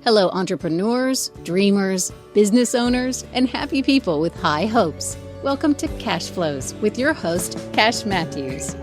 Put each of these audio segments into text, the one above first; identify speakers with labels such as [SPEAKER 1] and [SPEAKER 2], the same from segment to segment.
[SPEAKER 1] Hello, entrepreneurs, dreamers, business owners, and happy people with high hopes. Welcome to Cashflows with your host, Cash Matthews.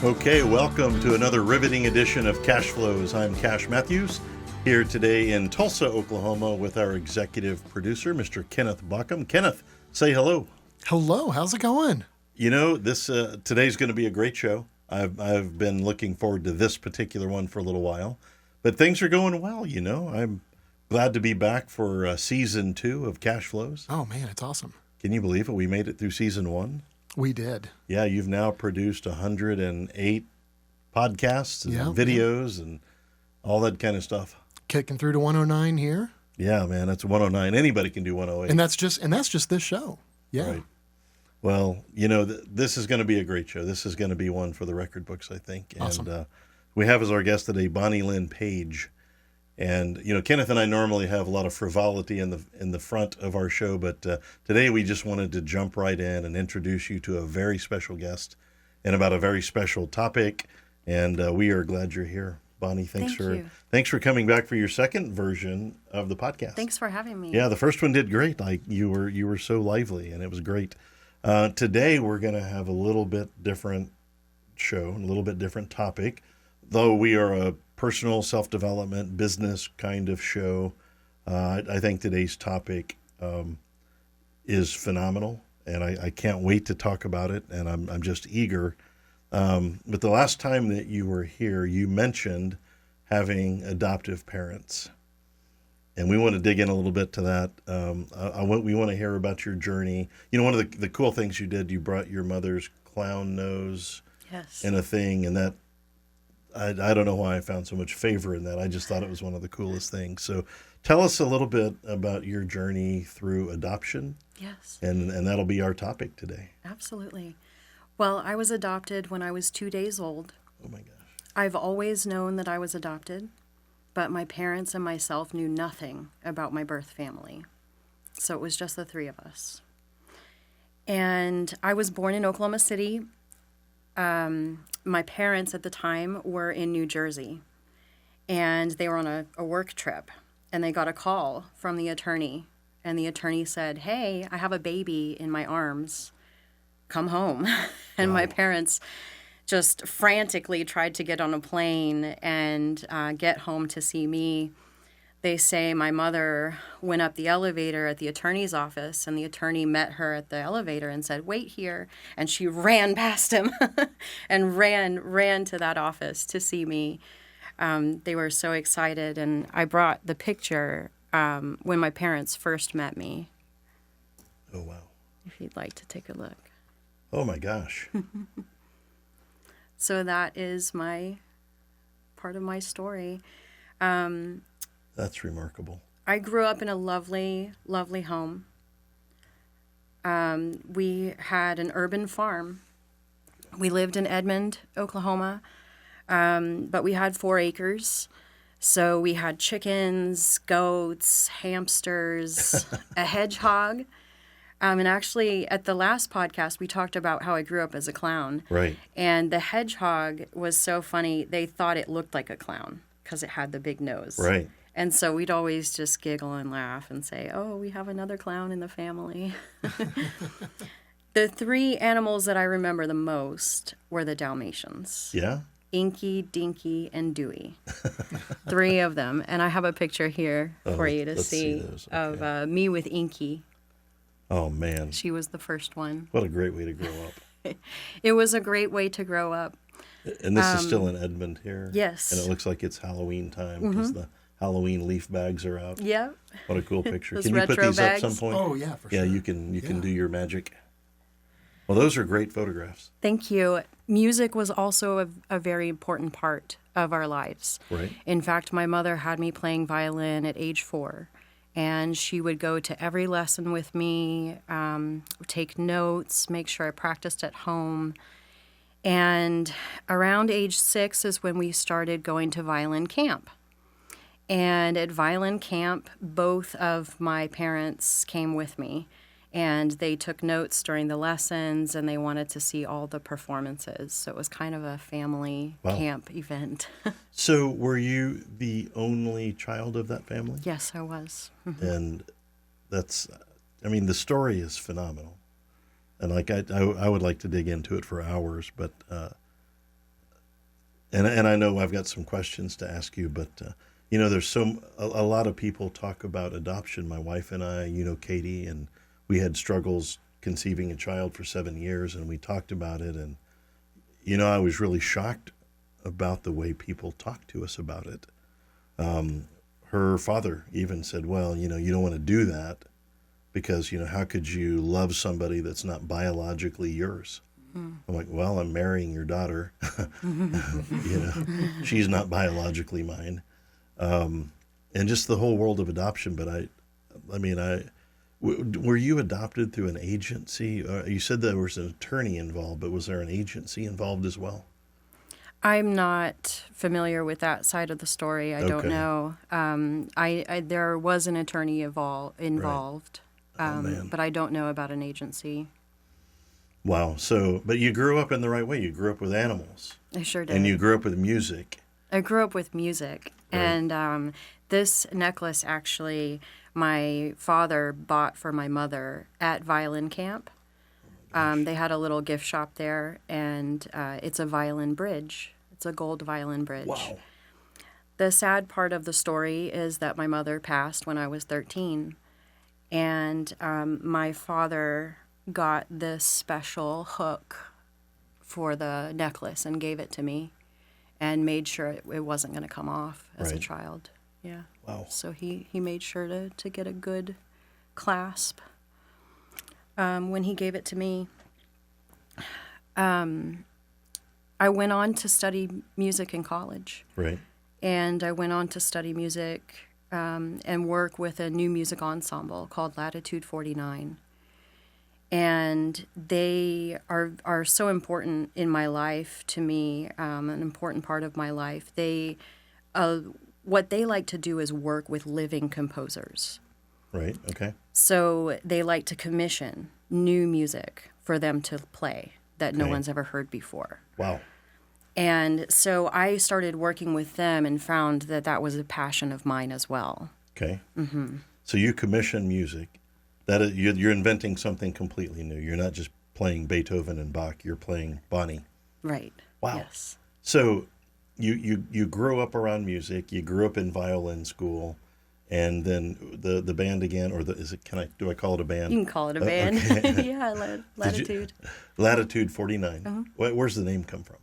[SPEAKER 2] Okay, welcome to another riveting edition of Cashflows. I'm Cash Matthews, here today in Tulsa, Oklahoma, with our executive producer, Mr. Kenneth Bauckham. Kenneth, say hello.
[SPEAKER 3] Hello, how's it going?
[SPEAKER 2] You know, today's going to be a great show. I've been looking forward to this particular one for a little while, but things are going well. You know, I'm glad to be back for season 2 of Cashflows.
[SPEAKER 3] Oh man, it's awesome.
[SPEAKER 2] Can you believe it? We made it through season 1.
[SPEAKER 3] We did.
[SPEAKER 2] Yeah, you've now produced 108 podcasts and videos and all that kind of stuff.
[SPEAKER 3] Kicking through to 109 here.
[SPEAKER 2] Yeah, man, that's 109. Anybody can do 108.
[SPEAKER 3] And that's just this show. Yeah.
[SPEAKER 2] Right. Well, you know, this is going to be a great show. This is going to be one for the record books, I think.
[SPEAKER 3] Awesome.
[SPEAKER 2] And we have as our guest today Bonnie Lyn Paige. And, you know, Kenneth and I normally have a lot of frivolity in the front of our show, but today we just wanted to jump right in and introduce you to a very special guest and about a very special topic. And we are glad you're here. Bonnie, thanks for coming back for your second version of the podcast.
[SPEAKER 4] Thanks for having me.
[SPEAKER 2] Yeah, the first one did great. Like you were so lively, and it was great. Today we're going to have a little bit different show, a little bit different topic, though we are a personal self-development business kind of show. I think today's topic is phenomenal, and I can't wait to talk about it, and I'm just eager. But the last time that you were here, you mentioned having adoptive parents. And we want to dig in a little bit to that. We want to hear about your journey. You know, one of the cool things you did, you brought your mother's clown nose in a thing. And that, I don't know why I found so much favor in that. I just thought it was one of the coolest things. So tell us a little bit about your journey through adoption.
[SPEAKER 4] Yes.
[SPEAKER 2] And that'll be our topic today.
[SPEAKER 4] Absolutely. Well, I was adopted when I was 2 days old.
[SPEAKER 2] Oh, my gosh.
[SPEAKER 4] I've always known that I was adopted, but my parents and myself knew nothing about my birth family. So it was just the three of us. And I was born in Oklahoma City. My parents at the time were in New Jersey, and they were on a work trip, and they got a call from the attorney, and the attorney said, "Hey, I have a baby in my arms. Come home." And my parents just frantically tried to get on a plane and get home to see me. They say my mother went up the elevator at the attorney's office, and the attorney met her at the elevator and said, "Wait here." And she ran past him and ran to that office to see me. They were so excited, and I brought the picture when my parents first met me.
[SPEAKER 2] Oh, wow.
[SPEAKER 4] If you'd like to take a look.
[SPEAKER 2] Oh, my gosh.
[SPEAKER 4] So that is my part of my story.
[SPEAKER 2] That's remarkable.
[SPEAKER 4] I grew up in a lovely, lovely home. We had an urban farm. We lived in Edmond, Oklahoma, but we had 4 acres. So we had chickens, goats, hamsters, a hedgehog. And actually, at the last podcast, we talked about how I grew up as a clown.
[SPEAKER 2] Right.
[SPEAKER 4] And the hedgehog was so funny. They thought it looked like a clown because it had the big nose.
[SPEAKER 2] Right.
[SPEAKER 4] And so we'd always just giggle and laugh and say, "Oh, we have another clown in the family." The 3 animals that I remember the most were the Dalmatians.
[SPEAKER 2] Yeah?
[SPEAKER 4] Inky, Dinky, and Dewey. 3 of them. And I have a picture here for you to see
[SPEAKER 2] those. Okay.
[SPEAKER 4] of me with Inky.
[SPEAKER 2] Oh, man.
[SPEAKER 4] She was the first one.
[SPEAKER 2] What a great way to grow up.
[SPEAKER 4] It was a great way to grow up.
[SPEAKER 2] And this is still in Edmond here?
[SPEAKER 4] Yes.
[SPEAKER 2] And it looks like it's Halloween time because the Halloween leaf bags are out.
[SPEAKER 4] Yep.
[SPEAKER 2] What a cool picture.
[SPEAKER 4] Those
[SPEAKER 2] Can you put
[SPEAKER 4] retro
[SPEAKER 2] these
[SPEAKER 4] bags.
[SPEAKER 2] up some point?
[SPEAKER 3] Oh, yeah, for sure.
[SPEAKER 2] Yeah, you can do your magic. Well, those are great photographs.
[SPEAKER 4] Thank you. Music was also a very important part of our lives.
[SPEAKER 2] Right.
[SPEAKER 4] In fact, my mother had me playing violin at age 4. And she would go to every lesson with me, take notes, make sure I practiced at home. And around age 6 is when we started going to violin camp. And at violin camp, both of my parents came with me. And they took notes during the lessons, and they wanted to see all the performances. So it was kind of a family camp event.
[SPEAKER 2] So were you the only child of that family?
[SPEAKER 4] Yes, I was.
[SPEAKER 2] And that's, I mean, the story is phenomenal. And like, I would like to dig into it for hours, but, and I know I've got some questions to ask you, but, you know, there's a lot of people talk about adoption. My wife and I, you know, Katie, and we had struggles conceiving a child for 7 years, and we talked about it. And, you know, I was really shocked about the way people talk to us about it. Her father even said, well, you know, you don't want to do that because, you know, how could you love somebody that's not biologically yours? I'm like, well, I'm marrying your daughter. You know, she's not biologically mine. And just the whole world of adoption. But I mean, were you adopted through an agency? You said there was an attorney involved, but was there an agency involved as well?
[SPEAKER 4] I'm not familiar with that side of the story. I don't know. There was an attorney involved, but I don't know about an agency.
[SPEAKER 2] Wow. So, but you grew up in the right way. You grew up with animals.
[SPEAKER 4] I sure did.
[SPEAKER 2] And you grew up with music.
[SPEAKER 4] I grew up with music.
[SPEAKER 2] Right.
[SPEAKER 4] And this necklace, actually, my father bought for my mother at violin camp. They had a little gift shop there, and it's a violin bridge. It's a gold violin bridge.
[SPEAKER 2] Wow.
[SPEAKER 4] The sad part of the story is that my mother passed when I was 13, and my father got this special hook for the necklace and gave it to me and made sure it wasn't going to come off as a child. Yeah.
[SPEAKER 2] Wow.
[SPEAKER 4] So he made sure to get a good clasp. When he gave it to me, I went on to study music in college.
[SPEAKER 2] Right.
[SPEAKER 4] And I went on to study music and work with a new music ensemble called Latitude 49. And they are so important in my life to me, an important part of my life. What they like to do is work with living composers.
[SPEAKER 2] Right. Okay.
[SPEAKER 4] So they like to commission new music for them to play that no one's ever heard before.
[SPEAKER 2] Wow.
[SPEAKER 4] And so I started working with them and found that was a passion of mine as well.
[SPEAKER 2] Okay. Mm-hmm. So you commission music. That is, you're inventing something completely new. You're not just playing Beethoven and Bach. You're playing Bonnie.
[SPEAKER 4] Right.
[SPEAKER 2] Wow.
[SPEAKER 4] Yes.
[SPEAKER 2] So you grew up around music. You grew up in violin school, and then the band again, or do I call it a band?
[SPEAKER 4] You can call it a band.
[SPEAKER 2] Okay.
[SPEAKER 4] Yeah, Latitude.
[SPEAKER 2] Latitude 49. Where's the name come from?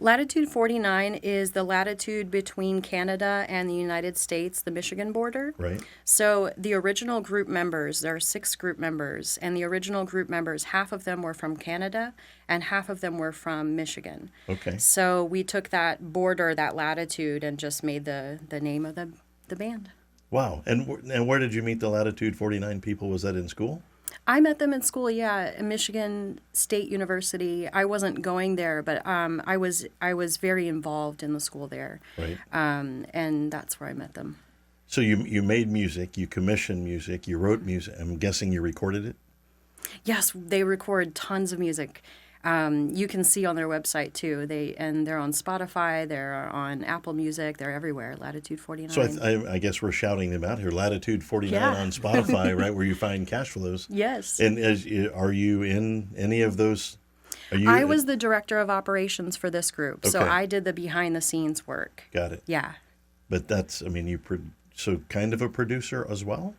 [SPEAKER 4] Latitude 49 is the latitude between Canada and the United States, the Michigan border.
[SPEAKER 2] Right.
[SPEAKER 4] So the original group members, there are 6 group members, and the original group members, half of them were from Canada and half of them were from Michigan.
[SPEAKER 2] Okay.
[SPEAKER 4] So we took that border, that latitude, and just made the name of the band.
[SPEAKER 2] Wow. And where did you meet the Latitude 49 people? Was that in school?
[SPEAKER 4] I met them in school, at Michigan State University. I wasn't going there, but I was very involved in the school there.
[SPEAKER 2] Right.
[SPEAKER 4] And that's where I met them.
[SPEAKER 2] So you made music, you commissioned music, you wrote music. I'm guessing you recorded it?
[SPEAKER 4] Yes, they record tons of music. You can see on their website too. They're on Spotify, they're on Apple Music, they're everywhere. Latitude 49.
[SPEAKER 2] So I guess we're shouting them out here. Latitude 49 on Spotify, right, where you find Cashflows.
[SPEAKER 4] Yes.
[SPEAKER 2] And are you in any of those?
[SPEAKER 4] I was the director of operations for this group, so
[SPEAKER 2] Okay.
[SPEAKER 4] I did the behind the scenes work.
[SPEAKER 2] Got it.
[SPEAKER 4] Yeah.
[SPEAKER 2] But that's, so kind of a producer as well?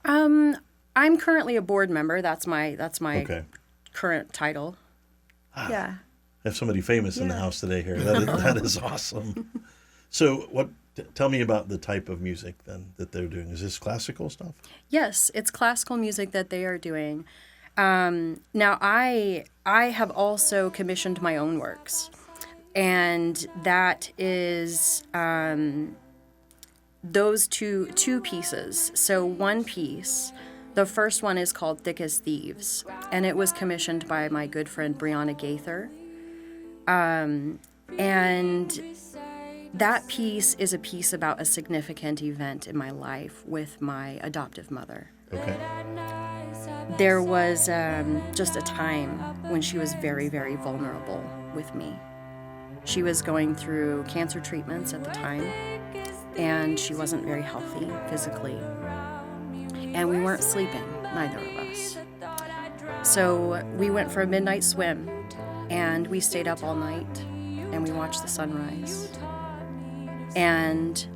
[SPEAKER 4] I'm currently a board member. That's my
[SPEAKER 2] Okay.
[SPEAKER 4] current title. Yeah.
[SPEAKER 2] I have somebody famous in the house today here. That is awesome. So tell me about the type of music then that they're doing. Is this classical stuff?
[SPEAKER 4] Yes, it's classical music that they are doing. Now, I have also commissioned my own works, and that is those two pieces. So one piece, the first one is called Thick as Thieves, and it was commissioned by my good friend Brianna Gaither. And that piece is a piece about a significant event in my life with my adoptive mother.
[SPEAKER 2] Okay.
[SPEAKER 4] there was just a time when she was very, very vulnerable with me. She was going through cancer treatments at the time, and she wasn't very healthy physically. And we weren't sleeping, neither of us. So we went for a midnight swim, and we stayed up all night, and we watched the sunrise. And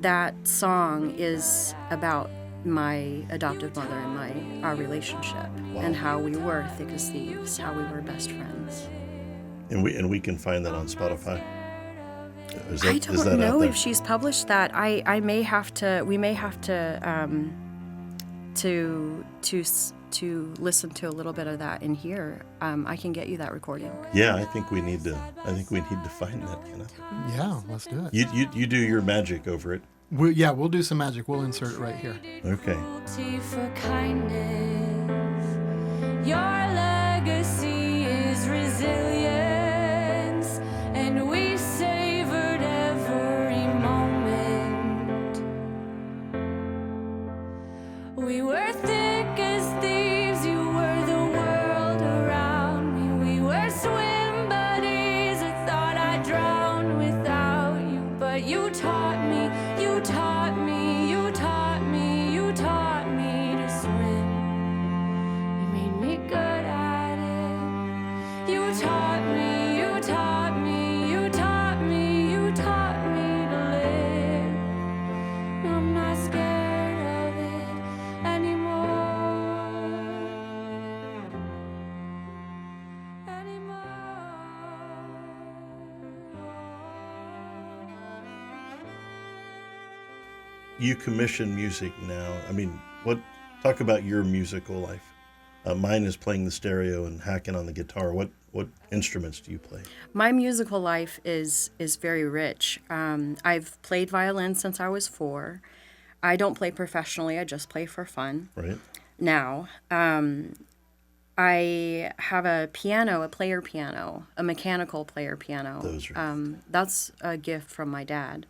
[SPEAKER 4] that song is about my adoptive mother and our relationship, and how we were thick as thieves, how we were best friends.
[SPEAKER 2] And we can find that on Spotify.
[SPEAKER 4] I don't know if she's published that. I may have to. We may have to listen to a little bit of that in here. I can get you that recording.
[SPEAKER 2] Yeah, I think we need to find that.
[SPEAKER 3] Yeah, let's do it.
[SPEAKER 2] You do your magic over it.
[SPEAKER 3] We'll do some magic. We'll insert it right here.
[SPEAKER 2] Okay.
[SPEAKER 5] For kindness, your legacy is resilience, and we savored every moment. We were thick as thieves, you were the world around me. We were swim buddies, I thought I'd drown without you, but you taught me, you taught me, you taught me, you taught me to swim. You made me good at it. You taught me, you taught me, you taught me, you taught me to live. I'm not scared of it anymore.
[SPEAKER 2] You commission music now. I mean, talk about your musical life. Mine is playing the stereo and hacking on the guitar. What instruments do you play?
[SPEAKER 4] My musical life is very rich. I've played violin since I was 4. I don't play professionally. I just play for fun.
[SPEAKER 2] Right.
[SPEAKER 4] Now, I have a piano, a player piano, a mechanical player piano.
[SPEAKER 2] Those are
[SPEAKER 4] that's a gift from my dad.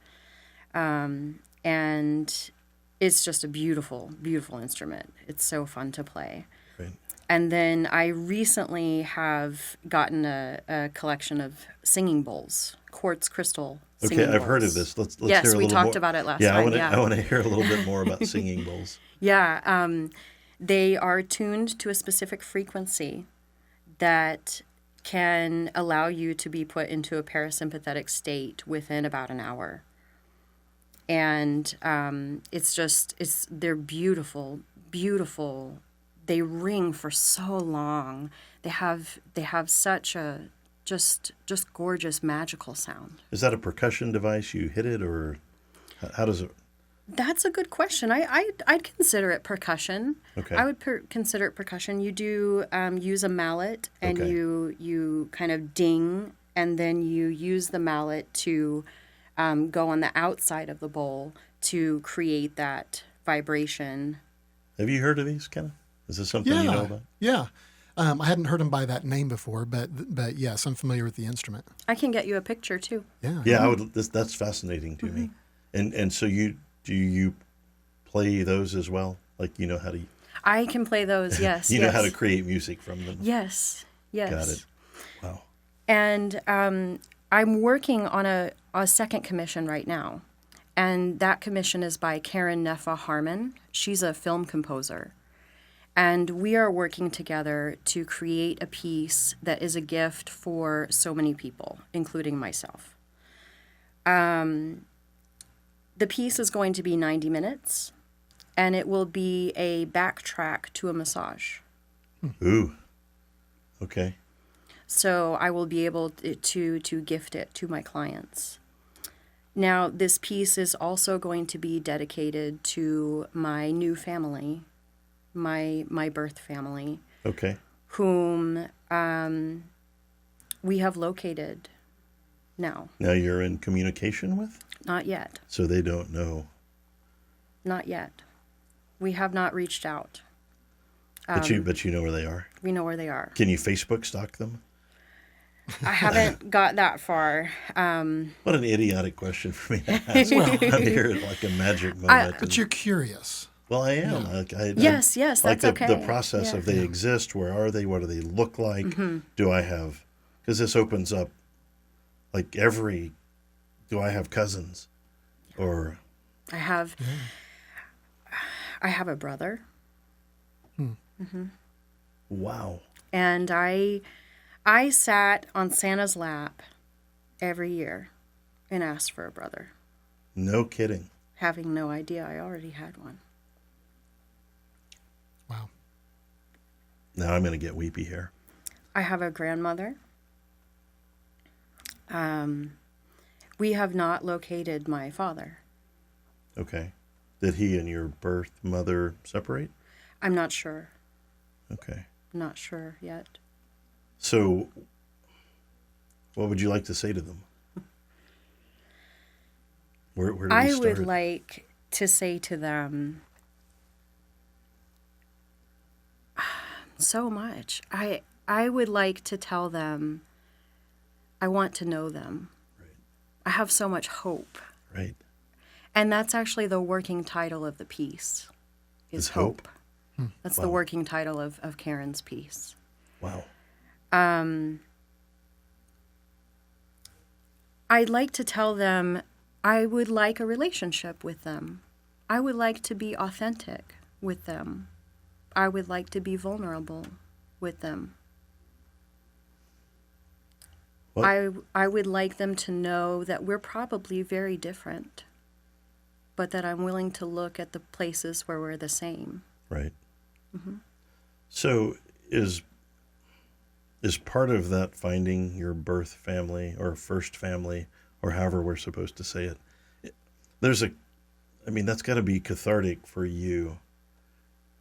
[SPEAKER 4] And it's just a beautiful, beautiful instrument. It's so fun to play.
[SPEAKER 2] Right.
[SPEAKER 4] And then I recently have gotten a collection of singing bowls, quartz crystal singing bowls.
[SPEAKER 2] I've heard of this. Let's hear a
[SPEAKER 4] yes,
[SPEAKER 2] little
[SPEAKER 4] we talked
[SPEAKER 2] more.
[SPEAKER 4] about it last time.
[SPEAKER 2] I want to hear a little bit more about singing bowls.
[SPEAKER 4] Yeah, they are tuned to a specific frequency that can allow you to be put into a parasympathetic state within about an hour. And they're beautiful, beautiful. They ring for so long. They have such a just gorgeous, magical sound.
[SPEAKER 2] Is that a percussion device? You hit it, or how does it?
[SPEAKER 4] That's a good question. I'd consider it percussion.
[SPEAKER 2] Okay.
[SPEAKER 4] I would consider it percussion. You do use a mallet, and
[SPEAKER 2] Okay.
[SPEAKER 4] you kind of ding, and then you use the mallet to go on the outside of the bowl to create that vibration.
[SPEAKER 2] Have you heard of these, Kenna? Is this something you know about?
[SPEAKER 3] Yeah. I hadn't heard him by that name before, but yes, I'm familiar with the instrument.
[SPEAKER 4] I can get you a picture too.
[SPEAKER 3] Yeah.
[SPEAKER 2] Yeah, I would. That's fascinating to me. And so do you play those as well? Like you know how to?
[SPEAKER 4] I can play those. Yes.
[SPEAKER 2] You
[SPEAKER 4] yes.
[SPEAKER 2] know how to create music from them.
[SPEAKER 4] Yes. Yes.
[SPEAKER 2] Got it. Wow.
[SPEAKER 4] And I'm working on a second commission right now. And that commission is by Karen Neffa Harmon. She's a film composer. And we are working together to create a piece that is a gift for so many people, including myself. The piece is going to be 90 minutes, and it will be a backtrack to a massage.
[SPEAKER 2] Ooh. Okay.
[SPEAKER 4] So I will be able to gift it to my clients. Now, this piece is also going to be dedicated to my new family, my birth family,
[SPEAKER 2] Okay.
[SPEAKER 4] whom we have located now.
[SPEAKER 2] Now you're in communication with?
[SPEAKER 4] Not yet.
[SPEAKER 2] So they don't know.
[SPEAKER 4] Not yet. We have not reached out.
[SPEAKER 2] But you know where they are.
[SPEAKER 4] We know where they are.
[SPEAKER 2] Can you Facebook stalk them?
[SPEAKER 4] I haven't got that far.
[SPEAKER 2] What an idiotic question for me to ask. I'm here at like a magic moment.
[SPEAKER 3] But you're curious.
[SPEAKER 2] Well, I am.
[SPEAKER 4] Yes,
[SPEAKER 2] like
[SPEAKER 4] that's
[SPEAKER 2] the,
[SPEAKER 4] okay.
[SPEAKER 2] the process
[SPEAKER 4] Yeah.
[SPEAKER 2] of they exist. Where are they? What do they look like? Do I have? Because this opens up, like do I have cousins, or
[SPEAKER 4] I have a brother,
[SPEAKER 2] wow,
[SPEAKER 4] and I sat on Santa's lap every year and asked for a brother,
[SPEAKER 2] no kidding.
[SPEAKER 4] having no idea I already had one.
[SPEAKER 3] Wow.
[SPEAKER 2] Now I'm going to get weepy here.
[SPEAKER 4] I have a grandmother. We have not located my father.
[SPEAKER 2] Okay, did he and your birth mother separate?
[SPEAKER 4] I'm not sure.
[SPEAKER 2] Okay,
[SPEAKER 4] Not sure yet.
[SPEAKER 2] so what would you like to say to them? Where do we
[SPEAKER 4] I
[SPEAKER 2] start?
[SPEAKER 4] would like to say to them so much. I would like to tell them I want to know them.
[SPEAKER 2] Right.
[SPEAKER 4] I have so much hope.
[SPEAKER 2] Right.
[SPEAKER 4] And that's actually the working title of the piece, is
[SPEAKER 2] Is hope?
[SPEAKER 4] That's
[SPEAKER 2] Wow.
[SPEAKER 4] the working title of Karen's piece.
[SPEAKER 2] Wow.
[SPEAKER 4] I'd like to tell them I would like a relationship with them. I would like to be authentic with them. I would like to be vulnerable with them.
[SPEAKER 2] What?
[SPEAKER 4] I would like them to know that we're probably very different, but that I'm willing to look at the places where we're the same.
[SPEAKER 2] Right. So is part of that finding your birth family or first family or however we're supposed to say it? That's got to be cathartic for you.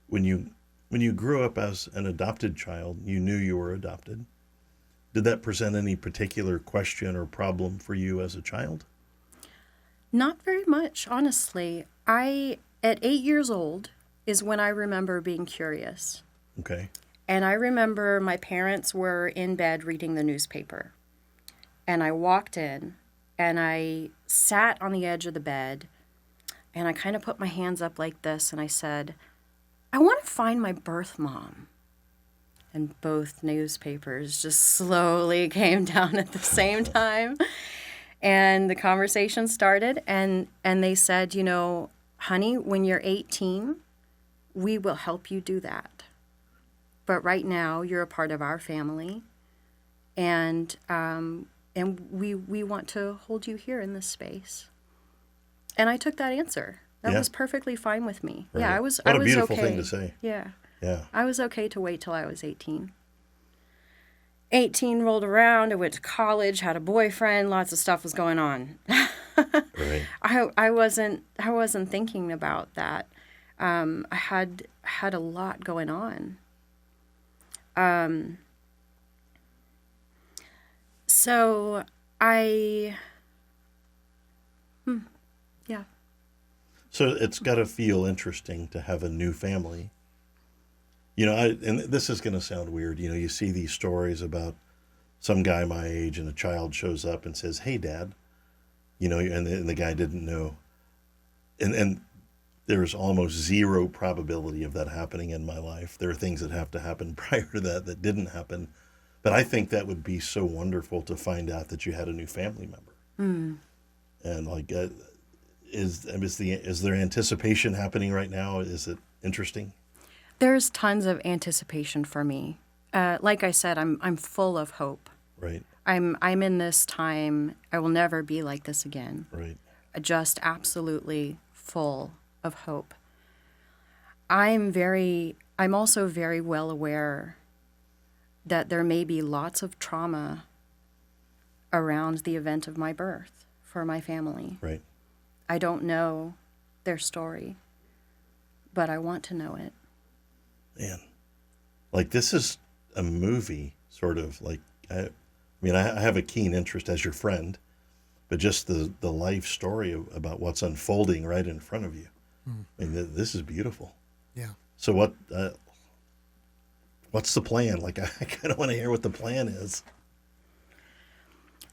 [SPEAKER 2] When you grew up as an adopted child, you knew you were adopted. Did that present any particular question or problem for you as a child?
[SPEAKER 4] Not very much, honestly. At 8 years old is when I remember being curious.
[SPEAKER 2] Okay.
[SPEAKER 4] And I remember my parents were in bed reading the newspaper. And I walked in and I sat on the edge of the bed and I kind of put my hands up like this and I said, I want to find my birth mom. And both newspapers just slowly came down at the same time. And the conversation started and they said, honey, when you're 18, we will help you do that. But right now, you're a part of our family, and we want to hold you here in this space. And I took that answer. That
[SPEAKER 2] Yeah.
[SPEAKER 4] was perfectly fine with me.
[SPEAKER 2] Right.
[SPEAKER 4] Yeah, I was.
[SPEAKER 2] What
[SPEAKER 4] I
[SPEAKER 2] a
[SPEAKER 4] was
[SPEAKER 2] beautiful
[SPEAKER 4] okay.
[SPEAKER 2] thing to say.
[SPEAKER 4] Yeah,
[SPEAKER 2] Yeah.
[SPEAKER 4] I was okay to wait till I was 18. 18 rolled around. I went to college, had a boyfriend. Lots of stuff was going on.
[SPEAKER 2] Right.
[SPEAKER 4] I wasn't thinking about that. I had a lot going on. So yeah.
[SPEAKER 2] So it's got to feel interesting to have a new family. And this is going to sound weird. You see these stories about some guy my age and a child shows up and says, "Hey, Dad," and the guy didn't know. And there's almost zero probability of that happening in my life. There are things that have to happen prior to that didn't happen. But I think that would be so wonderful to find out that you had a new family member. And like, is there anticipation happening right now? Is it interesting?
[SPEAKER 4] There's tons of anticipation for me. Like I said, I'm full of hope.
[SPEAKER 2] Right.
[SPEAKER 4] I'm in this time. I will never be like this again.
[SPEAKER 2] Right.
[SPEAKER 4] Just absolutely full of hope. I'm also very well aware that there may be lots of trauma around the event of my birth for my family.
[SPEAKER 2] Right.
[SPEAKER 4] I don't know their story, but I want to know it.
[SPEAKER 2] Man, like this is a movie, sort of like, I have a keen interest as your friend, but just the life story about what's unfolding right in front of you. This is beautiful.
[SPEAKER 3] Yeah.
[SPEAKER 2] So what's the plan? Like, I kind of want to hear what the plan is.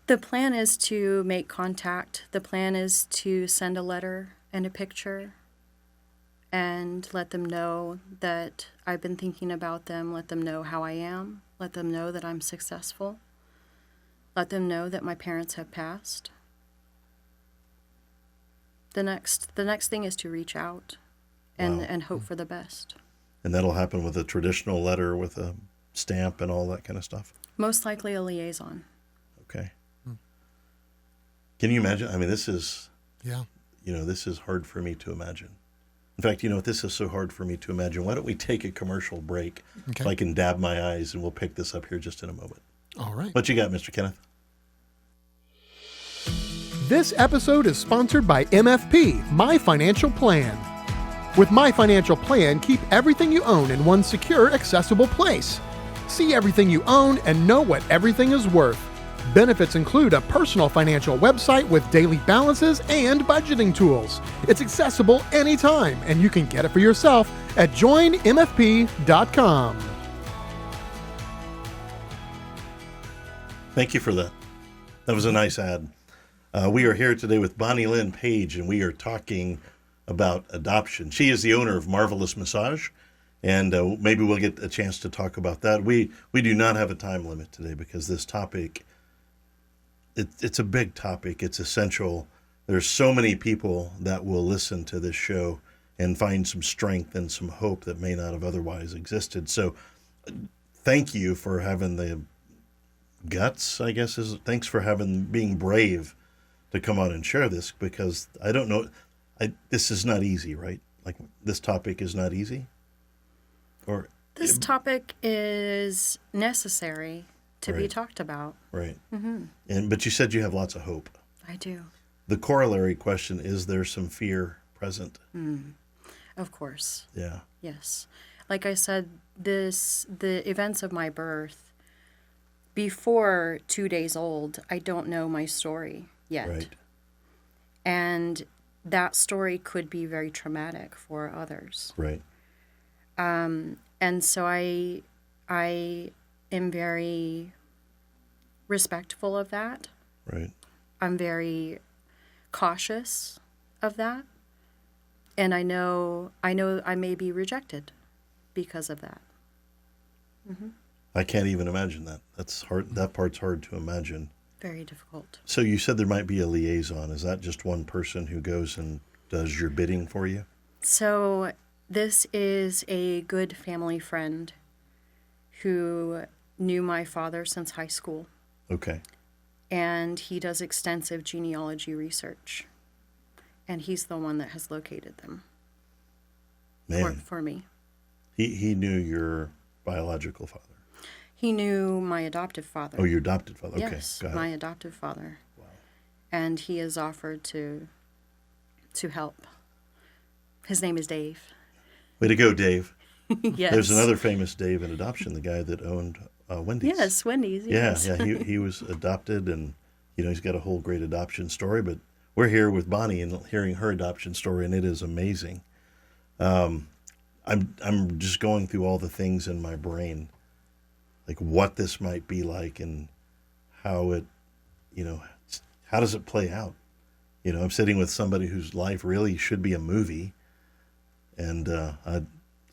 [SPEAKER 4] The plan is to make contact. The plan is to send a letter and a picture and let them know that I've been thinking about them, let them know how I am, let them know that I'm successful, let them know that my parents have passed. The next thing is to reach out and hope for the best.
[SPEAKER 2] And that'll happen with a traditional letter with a stamp and all that kind of stuff?
[SPEAKER 4] Most likely a liaison.
[SPEAKER 2] Okay. Can you imagine? I mean, this is,
[SPEAKER 3] Yeah.
[SPEAKER 2] This is hard for me to imagine. In fact, this is so hard for me to imagine. Why don't we take a commercial break
[SPEAKER 3] Okay.
[SPEAKER 2] so I can dab my eyes, and we'll pick this up here just in a moment.
[SPEAKER 3] All right.
[SPEAKER 2] What you got, Mr. Kenneth?
[SPEAKER 6] This episode is sponsored by MFP, My Financial Plan. With My Financial Plan, keep everything you own in one secure, accessible place. See everything you own and know what everything is worth. Benefits include a personal financial website with daily balances and budgeting tools. It's accessible anytime, and you can get it for yourself at joinmfp.com.
[SPEAKER 2] Thank you for that. That was a nice ad. We are here today with Bonnie Lyn Paige, and we are talking about adoption. She is the owner of Marvelous Massage, and maybe we'll get a chance to talk about that. We do not have a time limit today because this topic, it's a big topic. It's essential. There's so many people that will listen to this show and find some strength and some hope that may not have otherwise existed. So thank you for having the guts, I guess, thanks for being brave to come on and share this, because I don't know, this is not easy, right? Like, this topic is not easy? Or
[SPEAKER 4] This topic is necessary to be
[SPEAKER 2] Right.
[SPEAKER 4] talked about.
[SPEAKER 2] right. But you said you have lots of hope.
[SPEAKER 4] I do.
[SPEAKER 2] The corollary question, is there some fear present?
[SPEAKER 4] Of course.
[SPEAKER 2] Yeah.
[SPEAKER 4] Yes. Like I said, the events of my birth, before 2 days old, I don't know my story yet.
[SPEAKER 2] Right.
[SPEAKER 4] And that story could be very traumatic for others.
[SPEAKER 2] Right.
[SPEAKER 4] And so I am very respectful of that.
[SPEAKER 2] Right.
[SPEAKER 4] I'm very cautious of that. And I know I may be rejected because of that.
[SPEAKER 2] I can't even imagine that. That's hard. That part's hard to imagine.
[SPEAKER 4] Very difficult.
[SPEAKER 2] So you said there might be a liaison. Is that just one person who goes and does your bidding for you?
[SPEAKER 4] So this is a good family friend who knew my father since high school,
[SPEAKER 2] Okay.
[SPEAKER 4] and he does extensive genealogy research, and he's the one that has located them
[SPEAKER 2] Man,
[SPEAKER 4] for me.
[SPEAKER 2] he knew your biological father.
[SPEAKER 4] He knew my adoptive father.
[SPEAKER 2] Oh, your adopted father. Okay,
[SPEAKER 4] Yes,
[SPEAKER 2] got
[SPEAKER 4] my
[SPEAKER 2] it.
[SPEAKER 4] adoptive father. Wow. And he has offered to help. His name is Dave.
[SPEAKER 2] Way to go, Dave.
[SPEAKER 4] Yes.
[SPEAKER 2] There's another famous Dave in adoption, the guy that owned Wendy's.
[SPEAKER 4] Yes, Wendy's.
[SPEAKER 2] Yeah,
[SPEAKER 4] Yes.
[SPEAKER 2] yeah. He was adopted, and he's got a whole great adoption story. But we're here with Bonnie and hearing her adoption story, and it is amazing. I'm just going through all the things in my brain, like what this might be like and how it, how does it play out? I'm sitting with somebody whose life really should be a movie, and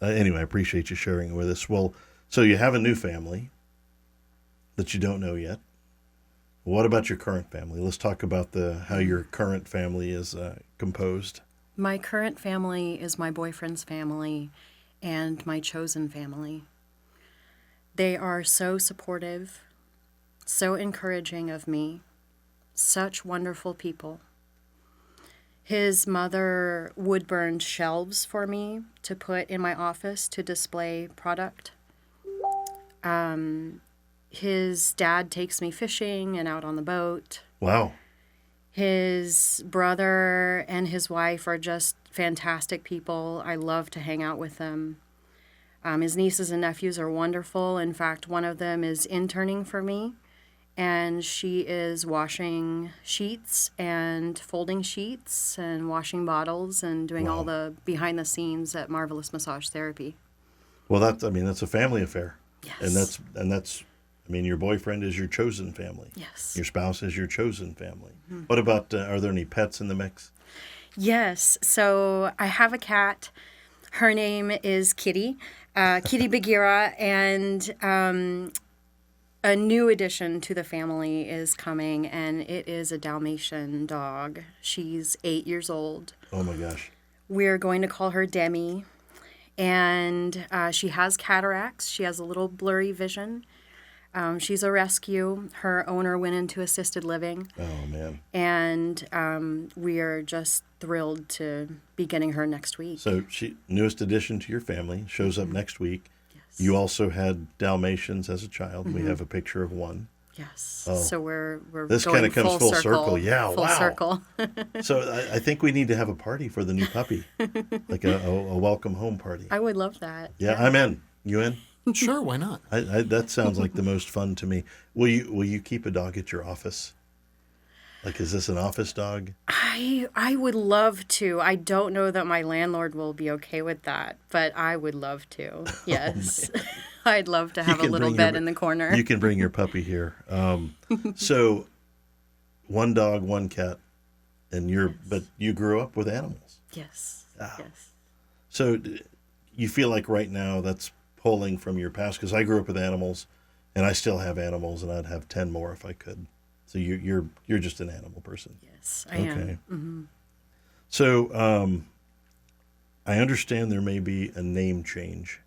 [SPEAKER 2] anyway, I appreciate you sharing it with us. Well, so you have a new family that you don't know yet. What about your current family? Let's talk about how your current family is composed.
[SPEAKER 4] My current family is my boyfriend's family and my chosen family. They are so supportive, so encouraging of me, such wonderful people. His mother wood burned shelves for me to put in my office to display product. His dad takes me fishing and out on the boat.
[SPEAKER 2] Wow.
[SPEAKER 4] His brother and his wife are just fantastic people. I love to hang out with them. His nieces and nephews are wonderful. In fact, one of them is interning for me, and she is washing sheets and folding sheets and washing bottles and doing all the behind the scenes at Marvelous Massage Therapy.
[SPEAKER 2] Well, that's a family affair.
[SPEAKER 4] Yes.
[SPEAKER 2] And that's your boyfriend is your chosen family.
[SPEAKER 4] Yes.
[SPEAKER 2] Your spouse is your chosen family. What about, are there any pets in the mix?
[SPEAKER 4] Yes. So I have a cat. Her name is Kitty, Kitty Bagheera, and a new addition to the family is coming, and it is a Dalmatian dog. She's 8 years old.
[SPEAKER 2] Oh my gosh.
[SPEAKER 4] We're going to call her Demi, and she has cataracts. She has a little blurry vision. She's a rescue. Her owner went into assisted living.
[SPEAKER 2] Oh man.
[SPEAKER 4] And we are just thrilled to be getting her next week.
[SPEAKER 2] So she, newest addition to your family, shows up next week.
[SPEAKER 4] Yes.
[SPEAKER 2] You also had Dalmatians as a child. We have a picture of one.
[SPEAKER 4] Yes.
[SPEAKER 2] Oh.
[SPEAKER 4] So we're
[SPEAKER 2] This
[SPEAKER 4] going
[SPEAKER 2] kinda comes full circle. Yeah,
[SPEAKER 4] full
[SPEAKER 2] wow.
[SPEAKER 4] circle.
[SPEAKER 2] So I think we need to have a party for the new puppy, like a welcome home party.
[SPEAKER 4] I would love that.
[SPEAKER 2] Yeah, I'm in. You in?
[SPEAKER 3] Sure, why not?
[SPEAKER 2] I that sounds like the most fun to me. Will you keep a dog at your office? Like, is this an office dog?
[SPEAKER 4] I would love to. I don't know that my landlord will be okay with that, but I would love to. Yes. I'd love to have a
[SPEAKER 2] can
[SPEAKER 4] little
[SPEAKER 2] bring
[SPEAKER 4] bed
[SPEAKER 2] your-
[SPEAKER 4] in the corner.
[SPEAKER 2] You can bring your puppy here. So, one dog, one cat, and but you grew up with animals.
[SPEAKER 4] Yes.
[SPEAKER 2] Ah.
[SPEAKER 4] Yes.
[SPEAKER 2] So, you feel like right now that's pulling from your past? Because I grew up with animals, and I still have animals, and I'd have 10 more if I could. So you're just an animal person.
[SPEAKER 4] Yes, I am.
[SPEAKER 2] Okay.
[SPEAKER 4] Mm-hmm.
[SPEAKER 2] So, I understand there may be a name change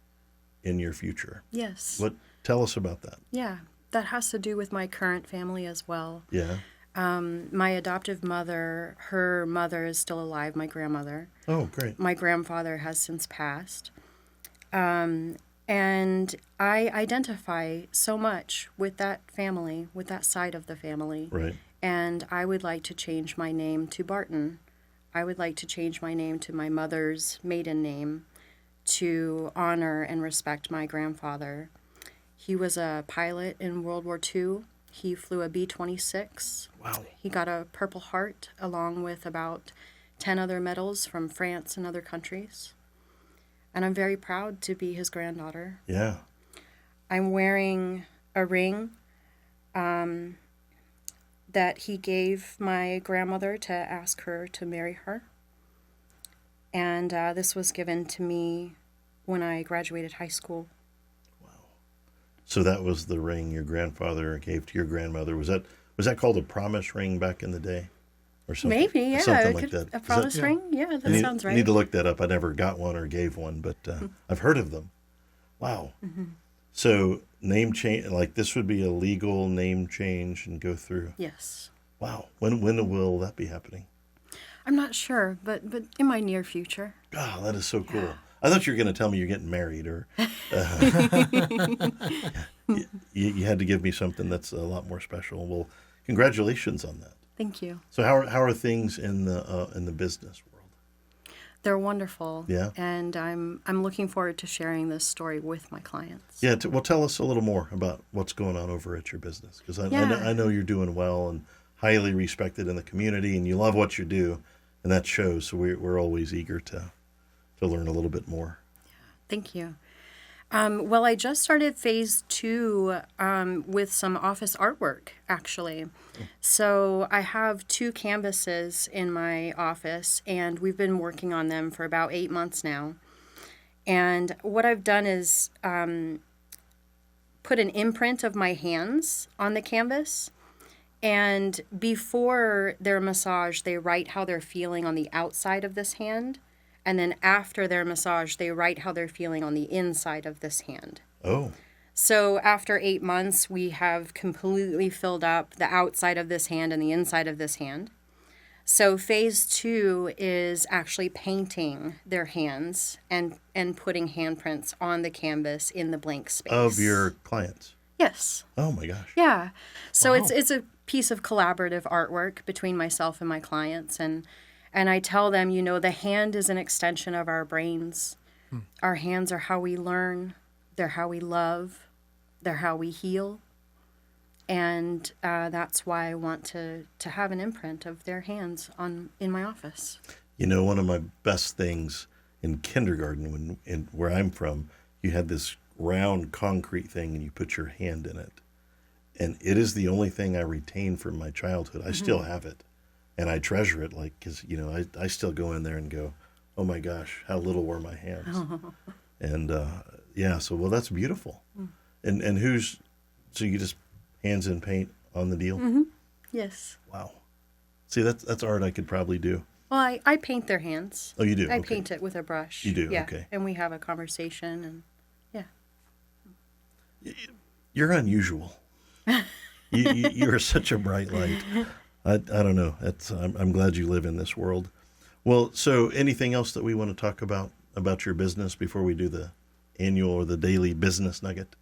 [SPEAKER 2] in your future.
[SPEAKER 4] Yes.
[SPEAKER 2] Tell us about that.
[SPEAKER 4] Yeah. That has to do with my current family as well.
[SPEAKER 2] Yeah.
[SPEAKER 4] My adoptive mother, her mother is still alive, my grandmother.
[SPEAKER 2] Oh, great.
[SPEAKER 4] My grandfather has since passed. And I identify so much with that family, with that side of the family.
[SPEAKER 2] Right.
[SPEAKER 4] And I would like to change my name to Barton. I would like to change my name to my mother's maiden name to honor and respect my grandfather. He was a pilot in World War II. He flew a B-26.
[SPEAKER 2] Wow.
[SPEAKER 4] He got a Purple Heart along with about 10 other medals from France and other countries. And I'm very proud to be his granddaughter.
[SPEAKER 2] Yeah.
[SPEAKER 4] I'm wearing a ring that he gave my grandmother to ask her to marry her. And this was given to me when I graduated high school.
[SPEAKER 2] So that was the ring your grandfather gave to your grandmother. Was that called a promise ring back in the day, or something?
[SPEAKER 4] Maybe, yeah.
[SPEAKER 2] Something like that.
[SPEAKER 4] A
[SPEAKER 2] Is
[SPEAKER 4] promise
[SPEAKER 2] that-
[SPEAKER 4] ring? Yeah, that sounds
[SPEAKER 2] I
[SPEAKER 4] right.
[SPEAKER 2] need to look that up. I never got one or gave one, but I've heard of them. Wow.
[SPEAKER 4] Mm-hmm.
[SPEAKER 2] So name change, like this would be a legal name change and go through.
[SPEAKER 4] Yes.
[SPEAKER 2] Wow. When will that be happening?
[SPEAKER 4] I'm not sure, but in my near future.
[SPEAKER 2] God, that is so cool. I thought you were going to tell me you're getting married, or you had to give me something that's a lot more special. Well, congratulations on that.
[SPEAKER 4] Thank you.
[SPEAKER 2] So how are things in the business world?
[SPEAKER 4] They're wonderful.
[SPEAKER 2] Yeah.
[SPEAKER 4] And I'm looking forward to sharing this story with my clients.
[SPEAKER 2] Yeah. Well, tell us a little more about what's going on over at your business, because I know you're doing well and highly respected in the community, and you love what you do, and that shows. So we're always eager to learn a little bit more.
[SPEAKER 4] Thank you. Well, I just started phase 2 with some office artwork, actually. So I have 2 canvases in my office, and we've been working on them for about 8 months now. And what I've done is put an imprint of my hands on the canvas. And before their massage, they write how they're feeling on the outside of this hand. And then after their massage, they write how they're feeling on the inside of this hand.
[SPEAKER 2] Oh.
[SPEAKER 4] So after 8 months, we have completely filled up the outside of this hand and the inside of this hand. So phase 2 is actually painting their hands and putting handprints on the canvas in the blank space.
[SPEAKER 2] Of your clients.
[SPEAKER 4] Yes.
[SPEAKER 2] Oh my gosh.
[SPEAKER 4] Yeah. So
[SPEAKER 3] Wow.
[SPEAKER 4] it's a piece of collaborative artwork between myself and my clients, and I tell them, the hand is an extension of our brains. Our hands are how we learn. They're how we love. They're how we heal. And that's why I want to have an imprint of their hands in my office.
[SPEAKER 2] One of my best things in kindergarten, where I'm from, you had this round concrete thing and you put your hand in it. And it is the only thing I retain from my childhood. I still have it. And I treasure it, because I still go in there and go, oh my gosh, how little were my hands. And well, that's beautiful. And so you just hands in paint on the deal?
[SPEAKER 4] Mm-hmm. Yes.
[SPEAKER 2] Wow. See, that's art I could probably do.
[SPEAKER 4] Well, I paint their hands.
[SPEAKER 2] Oh, you do?
[SPEAKER 4] I
[SPEAKER 2] Okay.
[SPEAKER 4] paint it with a brush.
[SPEAKER 2] You do?
[SPEAKER 4] Yeah.
[SPEAKER 2] Okay.
[SPEAKER 4] And we have a conversation, and
[SPEAKER 2] You're unusual. You're such a bright light. I don't know. I'm glad you live in this world. Well, so anything else that we want to talk about your business before we do the annual or the daily business nugget?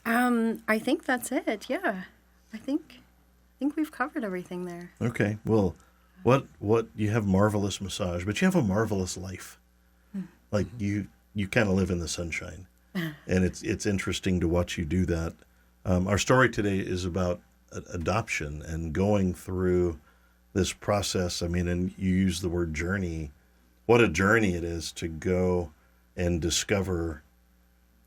[SPEAKER 4] I think that's it. Yeah. I think we've covered everything there.
[SPEAKER 2] Okay. Well, what you have marvelous massage, but you have a marvelous life. Like you kind of live in the sunshine, and it's interesting to watch you do that. Our story today is about adoption and going through this process. I mean, and you use the word journey. What a journey it is to go and discover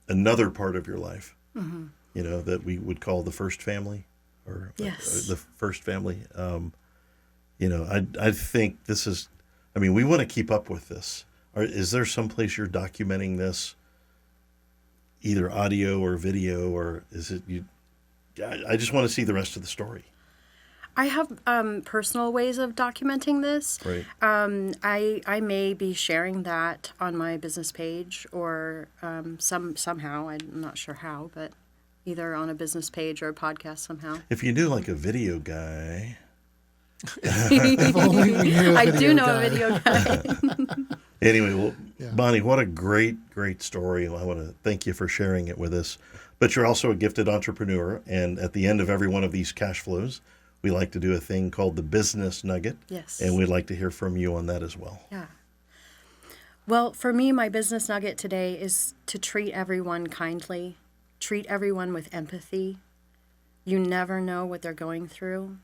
[SPEAKER 2] another part of your life, that we would call the first family or
[SPEAKER 4] Yes.
[SPEAKER 2] the first family. I think this is, we want to keep up with this. Is there some place you're documenting this, either audio or video, or is it you? I just want to see the rest of the story.
[SPEAKER 4] I have personal ways of documenting this.
[SPEAKER 2] Right.
[SPEAKER 4] I may be sharing that on my business page or somehow. I'm not sure how, but either on a business page or a podcast somehow.
[SPEAKER 2] If you knew like a video guy.
[SPEAKER 3] If only we knew a
[SPEAKER 4] I do
[SPEAKER 3] video
[SPEAKER 4] know
[SPEAKER 3] guy.
[SPEAKER 4] a video guy.
[SPEAKER 2] Anyway, well,
[SPEAKER 3] Yeah.
[SPEAKER 2] Bonnie, what a great story. I want to thank you for sharing it with us. But you're also a gifted entrepreneur, and at the end of every one of these cash flows, we like to do a thing called the business nugget.
[SPEAKER 4] Yes.
[SPEAKER 2] And we'd like to hear from you on that as well.
[SPEAKER 4] Yeah. Well, for me, my business nugget today is to treat everyone kindly, treat everyone with empathy. You never know what they're going through.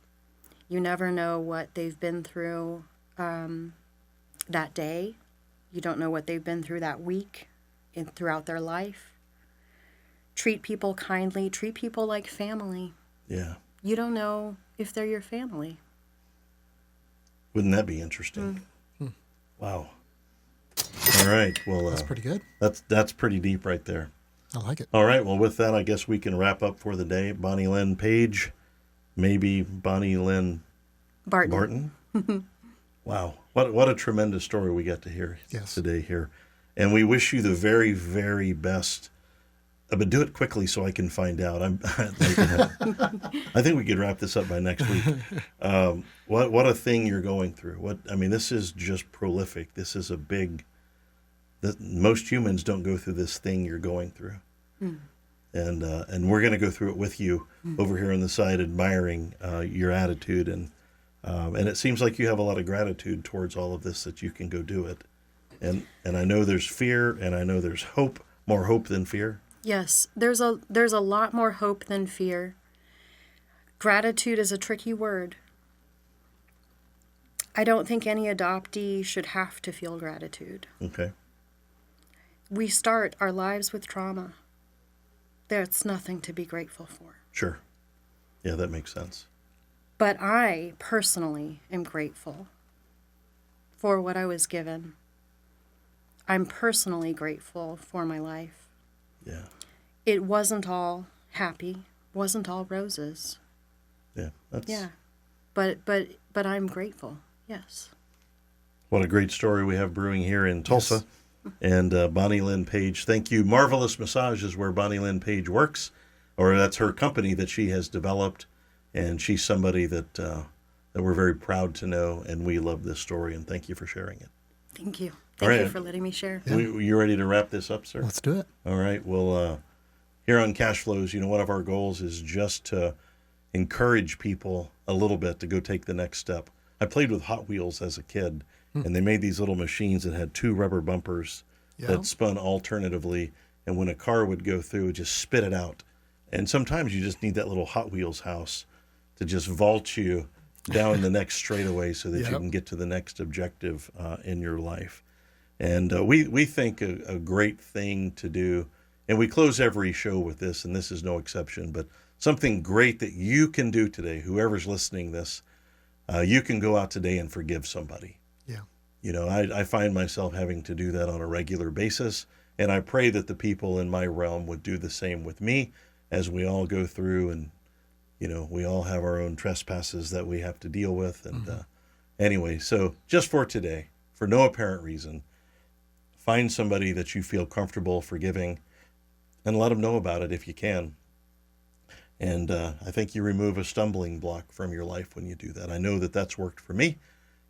[SPEAKER 4] You never know what they've been through that day. You don't know what they've been through that week and throughout their life. Treat people kindly. Treat people like family.
[SPEAKER 2] Yeah.
[SPEAKER 4] You don't know if they're your family.
[SPEAKER 2] Wouldn't that be interesting? Wow. All right. Well,
[SPEAKER 3] That's pretty good.
[SPEAKER 2] That's pretty deep right there.
[SPEAKER 3] I like it.
[SPEAKER 2] All right. Well, with that, I guess we can wrap up for the day. Bonnie Lyn Paige, maybe Bonnie Lyn
[SPEAKER 4] Barton.
[SPEAKER 2] Wow. What a tremendous story we got to hear
[SPEAKER 3] Yes.
[SPEAKER 2] today here. And we wish you the very, very best. But do it quickly so I can find out. I think we could wrap this up by next week. What a thing you're going through. This is just prolific. This is a big. Most humans don't go through this thing you're going through, and we're going to go through it with you over here on the side, admiring your attitude, and it seems like you have a lot of gratitude towards all of this that you can go do it, and I know there's fear, and I know there's hope, more hope than fear.
[SPEAKER 4] Yes, there's a lot more hope than fear. Gratitude is a tricky word. I don't think any adoptee should have to feel gratitude.
[SPEAKER 2] Okay.
[SPEAKER 4] We start our lives with trauma. There's nothing to be grateful for.
[SPEAKER 2] Sure. Yeah, that makes sense.
[SPEAKER 4] But I personally am grateful for what I was given. I'm personally grateful for my life.
[SPEAKER 2] Yeah.
[SPEAKER 4] It wasn't all happy, wasn't all roses.
[SPEAKER 2] Yeah.
[SPEAKER 4] Yeah. But I'm grateful. Yes.
[SPEAKER 2] What a great story we have brewing here in Tulsa. And Bonnie Lyn Paige, thank you. Marvelous Massage is where Bonnie Lyn Paige works, or that's her company that she has developed. And she's somebody that we're very proud to know, and we love this story, and thank you for sharing it.
[SPEAKER 4] Thank you.
[SPEAKER 2] All
[SPEAKER 4] Thank you
[SPEAKER 2] right.
[SPEAKER 4] for letting me share.
[SPEAKER 2] You ready to wrap this up, sir?
[SPEAKER 3] Let's do it.
[SPEAKER 2] All right. Well, here on Cashflows, one of our goals is just to encourage people a little bit to go take the next step. I played with Hot Wheels as a kid, and they made these little machines that had two rubber bumpers that spun alternatively, and when a car would go through, it would just spit it out. And sometimes you just need that little Hot Wheels house to just vault you down the next straightaway so that you can get to the next objective in your life. And we think a great thing to do, and we close every show with this, and this is no exception, but something great that you can do today, whoever's listening this, you can go out today and forgive somebody.
[SPEAKER 3] Yeah.
[SPEAKER 2] I find myself having to do that on a regular basis. And I pray that the people in my realm would do the same with me as we all go through. And, we all have our own trespasses that we have to deal with. And anyway, so just for today, for no apparent reason, find somebody that you feel comfortable forgiving and let them know about it if you can. And I think you remove a stumbling block from your life when you do that. I know that that's worked for me.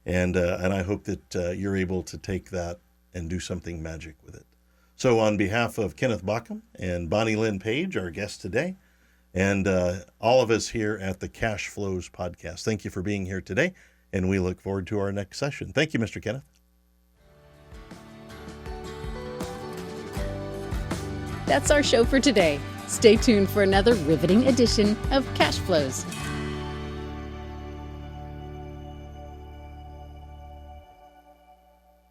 [SPEAKER 2] And I hope that you're able to take that and do something magic with it. So on behalf of Kenneth Bauckham and Bonnie Lyn Paige, our guest today, and all of us here at the Cashflows podcast, thank you for being here today, and we look forward to our next session. Thank you, Mr. Kenneth.
[SPEAKER 1] That's our show for today. Stay tuned for another riveting edition of Cashflows.